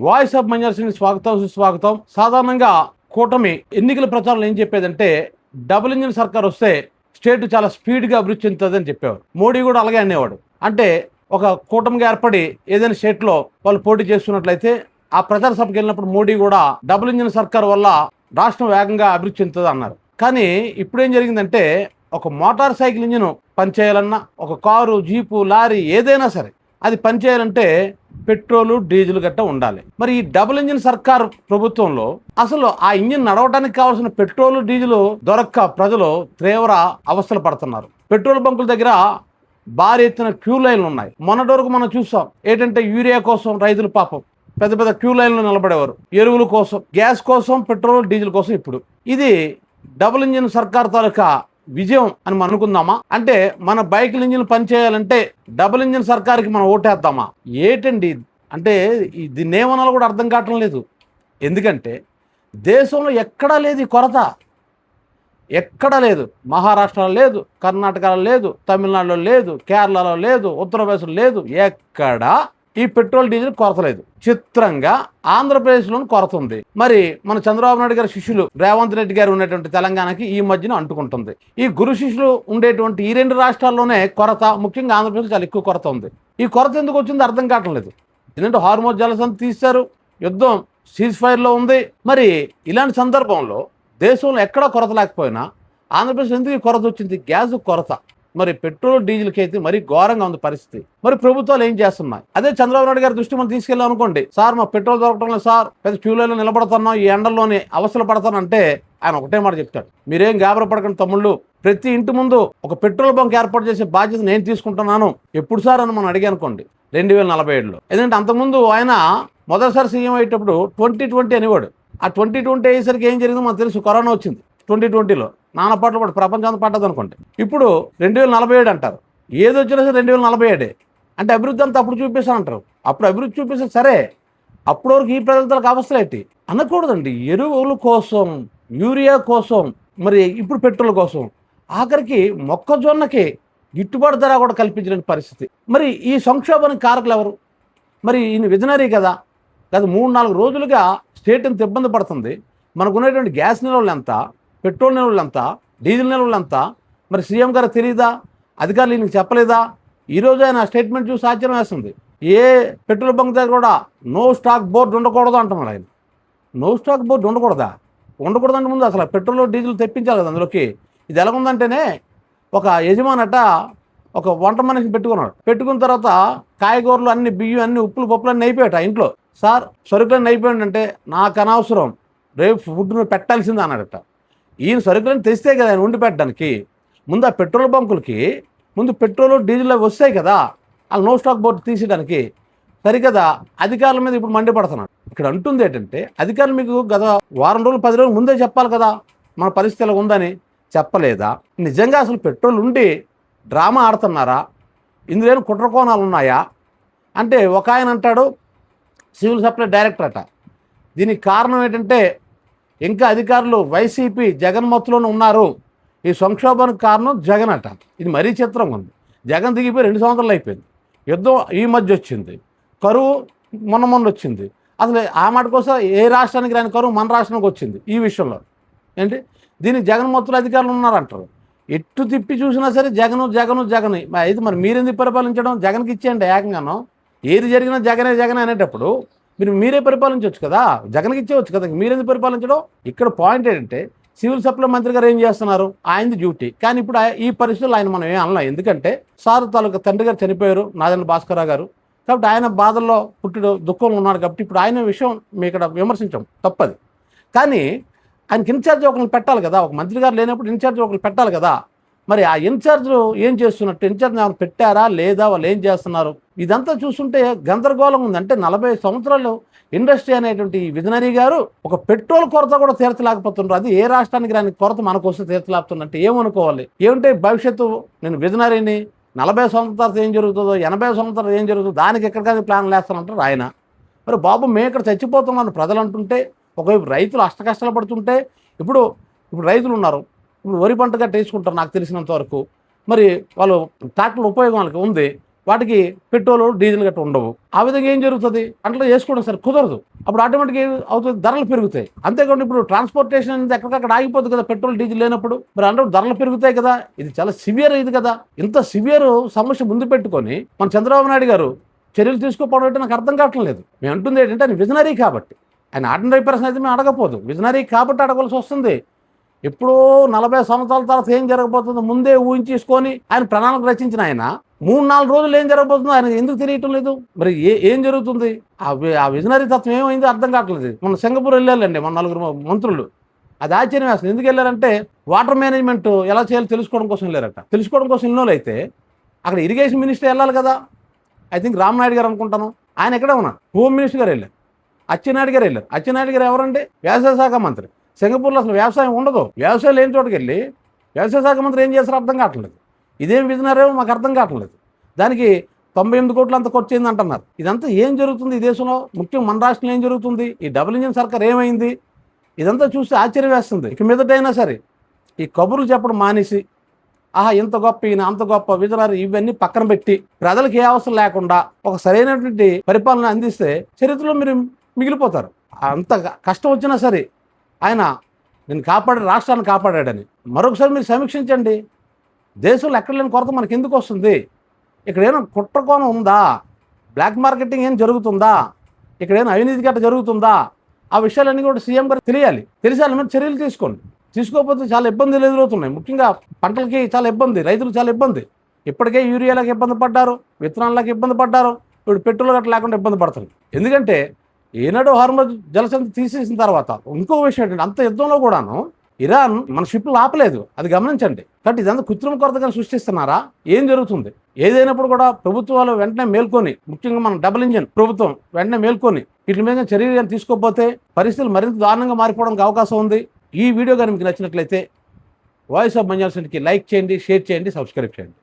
Voice of మైనారిటీని స్వాగతం సుస్వాగతం. సాధారణంగా కూటమి ఎన్నికల ప్రచారంలో ఏం చెప్పేదంటే డబుల్ ఇంజిన్ సర్కార్ వస్తే స్టేట్ చాలా స్పీడ్గా అభివృద్ధి చెందుతుంది అని చెప్పేవారు. మోడీ కూడా అలాగే అనేవాడు. అంటే ఒక కూటమిగా ఏర్పడి ఏదైనా స్టేట్లో వాళ్ళు పోటీ చేస్తున్నట్లయితే ఆ ప్రచార సభకి వెళ్ళినప్పుడు మోడీ కూడా డబుల్ ఇంజిన్ సర్కార్ వల్ల రాష్ట్రం వేగంగా అభివృద్ధి చెందుతుంది అన్నారు. కానీ ఇప్పుడు ఏం జరిగిందంటే ఒక మోటార్ సైకిల్ ఇంజిన్ పనిచేయాలన్నా, ఒక కారు, జీపు, లారీ ఏదైనా సరే అది పనిచేయాలంటే పెట్రోలు, డీజిల్ గట్ట ఉండాలి. మరి ఈ డబుల్ ఇంజిన్ సర్కార్ ప్రభుత్వంలో అసలు ఆ ఇంజిన్ నడవడానికి కావాల్సిన పెట్రోలు, డీజిల్ దొరక్క ప్రజలు తీవ్ర అవస్థలు పడుతున్నారు. పెట్రోల్ బంకుల దగ్గర భారీ ఎత్తున క్యూ లైన్లు ఉన్నాయి. మొన్నటి వరకు మనం చూసాం ఏంటంటే యూరియా కోసం రైతులు పాపం పెద్ద పెద్ద క్యూ లైన్లు నిలబడేవారు, ఎరువుల కోసం, గ్యాస్ కోసం, పెట్రోల్, డీజిల్ కోసం. ఇప్పుడు ఇది డబుల్ ఇంజిన్ సర్కార్ తాలూకా విజయం అని మనం అనుకుందామా? అంటే మన బైకుల ఇంజిన్ పనిచేయాలంటే డబుల్ ఇంజిన్ సర్కార్కి మనం ఓటేద్దామా? ఏంటండి అంటే దీన్ని ఏమనాలో కూడా అర్థం కావటం లేదు. ఎందుకంటే దేశంలో ఎక్కడా లేదు ఈ కొరత, ఎక్కడా లేదు. మహారాష్ట్రలో లేదు, కర్ణాటకలో లేదు, తమిళనాడులో లేదు, కేరళలో లేదు, ఉత్తరప్రదేశ్లో లేదు. ఎక్కడా ఈ పెట్రోల్, డీజిల్ కొరత లేదు. చిత్రంగా ఆంధ్రప్రదేశ్లోని కొరత ఉంది. మరి మన చంద్రబాబు నాయుడు గారి శిష్యులు రేవంత్ రెడ్డి గారు ఉన్నటువంటి తెలంగాణకి ఈ మధ్యన అంటుకుంటుంది. ఈ గురు శిష్యులు ఉండేటువంటి ఈ రెండు రాష్ట్రాల్లోనే కొరత, ముఖ్యంగా ఆంధ్రప్రదేశ్ చాలా ఎక్కువ కొరత ఉంది. ఈ కొరత ఎందుకు వచ్చిందో అర్థం కావటం లేదు. ఎందుకంటే హార్మోజ్ జలసంధి తీశారు, యుద్ధం సీజ్ ఫైర్లో ఉంది. మరి ఇలాంటి సందర్భంలో దేశంలో ఎక్కడా కొరత లేకపోయినా ఆంధ్రప్రదేశ్ ఎందుకు ఈ కొరత వచ్చింది? గ్యాస్ కొరత. మరి పెట్రోల్, డీజిల్కి అయితే మరీ ఘోరంగా ఉంది పరిస్థితి. మరి ప్రభుత్వాలు ఏం చేస్తున్నాయి? అదే చంద్రబాబు నాయుడు గారి దృష్టి మనం తీసుకెళ్ళాం అనుకోండి, సార్ మా పెట్రోల్ దొరకటం లేదు సార్, పెద్ద క్యూలైన్లో నిలబడుతున్నాం, ఈ ఎండల్లోని అవస్థలు పడతానంటే ఆయన ఒకటే మాట చెప్తాడు, మీరేం గాబర పడకండి తమ్ముళ్ళు, ప్రతి ఇంటి ముందు ఒక పెట్రోల్ బంక్ ఏర్పాటు చేసే బాధ్యత నేను తీసుకుంటున్నాను. ఎప్పుడు సార్ అని మనం అడిగి అనుకోండి 2047లో. ఎందుకంటే అంతకుముందు ఆయన మొదటిసారి సీఎం అయ్యేటప్పుడు 2020 అనేవాడు. ఆ 2020 అయ్యేసరికి ఏం జరిగిందో మనకు తెలుసు, కరోనా వచ్చింది 2020లో. నానా పాటలు పడు ప్రపంచం అంతా పడ్డది అనుకోండి. ఇప్పుడు 2047 అంటారు. ఏది వచ్చినా సరే 2047 అంటే అభివృద్ధి అంతా అప్పుడు చూపిస్తాను అంటారు. అప్పుడు అభివృద్ధి చూపిస్తే సరే, అప్పటి వరకు ఈ ప్రజలతో అవస్థలేంటి అనకూడదండి. ఎరువుల కోసం, యూరియా కోసం, మరి ఇప్పుడు పెట్రోల్ కోసం, ఆఖరికి మొక్కజొన్నకి గిట్టుబాటు ధర కూడా కల్పించలేని పరిస్థితి. మరి ఈ సంక్షోభానికి కారకులు ఎవరు? మరి ఈయన విజనరీ కదా. గత 3-4 రోజులుగా స్టేట్ ఎంత ఇబ్బంది పడుతుంది. మనకు ఉన్నటువంటి గ్యాస్ నిల్వలు ఎంత, పెట్రోల్ నిల్వలు ఎంత, డీజిల్ నిల్వలు ఎంత, మరి సీఎం గారు తెలియదా? అధికారులు ఈయనకి చెప్పలేదా? ఈరోజు ఆయన స్టేట్మెంట్ చూసి ఆశ్చర్యం వేస్తుంది. ఏ పెట్రోల్ బంక్ దగ్గర కూడా నో స్టాక్ బోర్డు ఉండకూడదు అంటున్నాడు ఆయన. నో స్టాక్ బోర్డు ఉండకూడదా? ఉండకూడదంటే ముందు అసలు పెట్రోల్, డీజిల్ తెప్పించాలి కదా అందులోకి. ఇది ఎలాగుందంటేనే ఒక యజమానట ఒక వంట మనిషిని పెట్టుకున్న తర్వాత కాయగూరలు అన్ని, బియ్యం అన్ని, ఉప్పులు, పప్పులు అన్నీ అయిపోయాట ఇంట్లో. సార్ సరుకులన్నీ అయిపోయిందంటే నాకు అనవసరం, రేపు ఫుడ్ను పెట్టాల్సిందే అన్నాడట. ఈయన సరుకులను తెస్తే కదా ఆయన వండి పెట్టడానికి. ముందు ఆ పెట్రోల్ బంకులకి ముందు పెట్రోల్, డీజిల్ అవి వస్తాయి కదా, వాళ్ళు నో స్టాక్ బోర్డు తీసేయడానికి. సరికదా అధికారుల మీద ఇప్పుడు మండిపడుతున్నాడు. ఇక్కడ అంటుంది ఏంటంటే అధికారులు మీకు గత వారం రోజులు, 10 రోజులు ముందే చెప్పాలి కదా మన పరిస్థితి ఎలా ఉందని. చెప్పలేదా? నిజంగా అసలు పెట్రోల్ ఉండి డ్రామా ఆడుతున్నారా? ఇందులో కుట్ర కోణాలు ఉన్నాయా అంటే ఒక ఆయన అంటాడు, సివిల్ సప్లై డైరెక్టర్ అట. దీనికి కారణం ఏంటంటే ఇంకా అధికారులు వైసీపీ జగన్మత్తులోనే ఉన్నారు. ఈ సంక్షోభానికి కారణం జగన్ అట. ఇది మరీ చిత్రంగా ఉంది. జగన్ దిగిపోయి 2 సంవత్సరాలు అయిపోయింది. యుద్ధం ఈ మధ్య వచ్చింది, కరువు మొన్న వచ్చింది. అసలు ఆ మాట కోసం ఏ రాష్ట్రానికి రాని కరువు మన రాష్ట్రానికి వచ్చింది. ఈ విషయంలో ఏంటి దీనికి జగన్మత్తులు అధికారులు ఉన్నారంటారు. ఎట్టు తిప్పి చూసినా సరే జగన్. అయితే మరి మీరెందుకు పరిపాలించడం? జగన్కి ఇచ్చేయండి ఏకంగానో. ఏది జరిగినా జగనే అనేటప్పుడు మీరే పరిపాలించవచ్చు కదా, జగన్కి ఇచ్చేవచ్చు కదా, మీరెందుకు పరిపాలించడం? ఇక్కడ పాయింట్ ఏంటంటే సివిల్ సప్లై మంత్రి గారు ఏం చేస్తున్నారు? ఆయనది డ్యూటీ. కానీ ఇప్పుడు ఈ పరిస్థితుల్లో ఆయన మనం ఏం అనలేం. ఎందుకంటే సార్ తాలూకా తండ్రి గారు చనిపోయారు, నాదెండ్ల భాస్కరరావు గారు. కాబట్టి ఆయన బాధల్లో పుట్టిన దుఃఖంలో ఉన్నారు. కాబట్టి ఇప్పుడు ఆయన విషయం మీ ఇక్కడ విమర్శించాం, తప్పది. కానీ ఆయనకి ఇన్ఛార్జ్ ఒకరిని పెట్టాలి కదా. ఒక మంత్రి గారు లేనప్పుడు ఇన్ఛార్జ్ ఒకరిని పెట్టాలి కదా. మరి ఆ ఇన్ఛార్జ్లు ఏం చేస్తున్నట్టు? ఇన్ఛార్జ్ ఏమైనా పెట్టారా లేదా? వాళ్ళు ఏం చేస్తున్నారు? ఇదంతా చూస్తుంటే గందరగోళం ఉంది. అంటే 40 సంవత్సరాలు ఇండస్ట్రీ అనేటువంటి విజనరీ గారు ఒక పెట్రోల్ కొరత కూడా తీర్చలేకపోతున్నారు. అది ఏ రాష్ట్రానికి రాని కొరత మనకు వస్తే తీర్చలేకపోతున్నట్టు ఏమనుకోవాలి? ఏమంటే భవిష్యత్తు నేను విజనరీని 40 సంవత్సరాలు ఏం జరుగుతుందో, 80 సంవత్సరాలు ఏం జరుగుతుందో దానికి ఎక్కడికైనా ప్లాన్ వేస్తానంటారు ఆయన. మరి బాబు మేము ఇక్కడ చచ్చిపోతున్నాను ప్రజలు అంటుంటే, ఒకవైపు రైతులు అష్టకష్టాలు పడుతుంటే, ఇప్పుడు రైతులు ఉన్నారు, ఇప్పుడు వరి పంటగా వేసుకుంటారు నాకు తెలిసినంత వరకు. మరి వాళ్ళు ట్రాక్టర్ల ఉపయోగం వాళ్ళకి ఉంది. వాటికి పెట్రోల్ డీజిల్ గట్రా ఉండవు. ఆ విధంగా ఏం జరుగుతుంది? పంటలు చేసుకోవడం సరే కుదరదు. అప్పుడు ఆటోమేటిక్గా అవుతుంది, ధరలు పెరుగుతాయి. అంతేకాకుండా ఇప్పుడు ట్రాన్స్పోర్టేషన్ అనేది ఎక్కడికక్కడ ఆగిపోతుంది కదా, పెట్రోల్ డీజిల్ లేనప్పుడు. మరి అంటే ధరలు పెరుగుతాయి కదా. ఇది చాలా సివియర్ ఇది కదా. ఇంత సివియర్ సమస్య ముందు పెట్టుకొని మన చంద్రబాబు నాయుడు గారు చర్యలు తీసుకోకపోవడం అంటే నాకు అర్థం కావట్లేదు. మేము అంటుంది ఏంటంటే ఆయన విజనరీ కాబట్టి, ఆయన ఆర్డినరీ పర్సన్ అయితే మేము అడగపోదు, విజనరీ కాబట్టి అడగవలసి వస్తుంది. ఎప్పుడో 40 సంవత్సరాల తర్వాత ఏం జరగబోతుందో ముందే ఊహించేసుకొని ఆయన ప్రణాళిక రచించిన ఆయన 3-4 రోజులు ఏం జరగబోతుందో ఆయన ఎందుకు తెలియటం లేదు? మరి ఏం జరుగుతుంది? ఆ విజనరీ తత్వం ఏమైందో అర్థం కావట్లేదు. మన సింగపూర్ వెళ్ళాలండి మన 4 మంత్రులు. అది ఆశ్చర్యం వేస్తుంది. ఎందుకు వెళ్ళారంటే వాటర్ మేనేజ్మెంట్ ఎలా చేయాలో తెలుసుకోవడం కోసం వెళ్ళారట. తెలుసుకోవడం కోసం వెళ్ళిన అయితే అక్కడ ఇరిగేషన్ మినిస్టర్ వెళ్ళాలి కదా. ఐ థింక్ రామనాయుడు గారు అనుకుంటాను, ఆయన ఎక్కడే ఉన్నారు. హోమ్ మినిస్టర్ గారు వెళ్ళారు, అచ్చెన్నాయుడు గారు వెళ్ళారు. అచ్చెన్నాయుడు గారు ఎవరండి? వ్యవసాయ శాఖ మంత్రి. సింగపూర్లో అసలు వ్యవసాయం ఉండదు. వ్యవసాయం లేని చోటుకి వెళ్ళి వ్యవసాయ శాఖ మంత్రి ఏం చేస్తారో అర్థం కావట్లేదు. ఇదేం విజనరేమో మాకు అర్థం కావట్లేదు. దానికి 98 కోట్లు అంత ఖర్చు అయింది అంటున్నారు. ఇదంతా ఏం జరుగుతుంది ఈ దేశంలో? ముఖ్యంగా మన రాష్ట్రంలో ఏం జరుగుతుంది? ఈ డబుల్ ఇంజిన్ సర్కార్ ఏమైంది? ఇదంతా చూస్తే ఆశ్చర్యం వేస్తుంది. ఇక మీదటైనా సరే ఈ కబుర్లు చెప్పడం మానేసి, ఆహా ఇంత గొప్ప ఈయన అంత గొప్ప విజనరీ ఇవన్నీ పక్కన పెట్టి ప్రజలకు ఏ అవసరం లేకుండా ఒక సరైనటువంటి పరిపాలన అందిస్తే చరిత్రలో మీరు మిగిలిపోతారు. అంత కష్టం వచ్చినా సరే ఆయన నేను రాష్ట్రాన్ని కాపాడాడని మరొకసారి మీరు సమీక్షించండి. దేశంలో ఎక్కడ లేని కొరత మనకి ఎందుకు వస్తుంది? ఇక్కడ ఏమైనా కుట్రకోణం ఉందా? బ్లాక్ మార్కెటింగ్ ఏం జరుగుతుందా? ఇక్కడ ఏమైనా అవినీతి గట్ట జరుగుతుందా? ఆ విషయాలన్నీ కూడా సీఎం గారు తెలియాలి. తెలిసాలి మీద చర్యలు తీసుకోండి. తీసుకోకపోతే చాలా ఇబ్బందులు ఎదురవుతున్నాయి. ముఖ్యంగా పంటలకి చాలా ఇబ్బంది, రైతులు చాలా ఇబ్బంది. ఇప్పటికే యూరియాలకు ఇబ్బంది పడ్డారు, విత్తనాలకు ఇబ్బంది పడ్డారు, ఇప్పుడు పెట్రోల్ గట్ట లేకుండా ఇబ్బంది పడుతుంది. ఎందుకంటే ఏనాడో హార్మోజ్ జలసంధి తీసేసిన తర్వాత ఇంకో విషయం ఏంటంటే అంత యుద్ధంలో కూడాను ఇరాన్ మన షిప్లు ఆపలేదు. అది గమనించండి. కాబట్టి ఇదంతా కృత్రిమ కొరతగా సృష్టిస్తున్నారా? ఏం జరుగుతుంది? ఏదైనప్పుడు కూడా ప్రభుత్వాలు వెంటనే మేల్కొని, ముఖ్యంగా మన డబుల్ ఇంజిన్ ప్రభుత్వం వెంటనే మేల్కొని వీటి మీద చర్యలు తీసుకోకపోతే పరిస్థితులు మరింత దారుణంగా మారిపోవడానికి అవకాశం ఉంది. ఈ వీడియో కానీ మీకు నచ్చినట్లయితే వాయిస్ ఆఫ్ మంజాల్ సెంటర్కి లైక్ చేయండి, షేర్ చేయండి, సబ్స్క్రైబ్ చేయండి.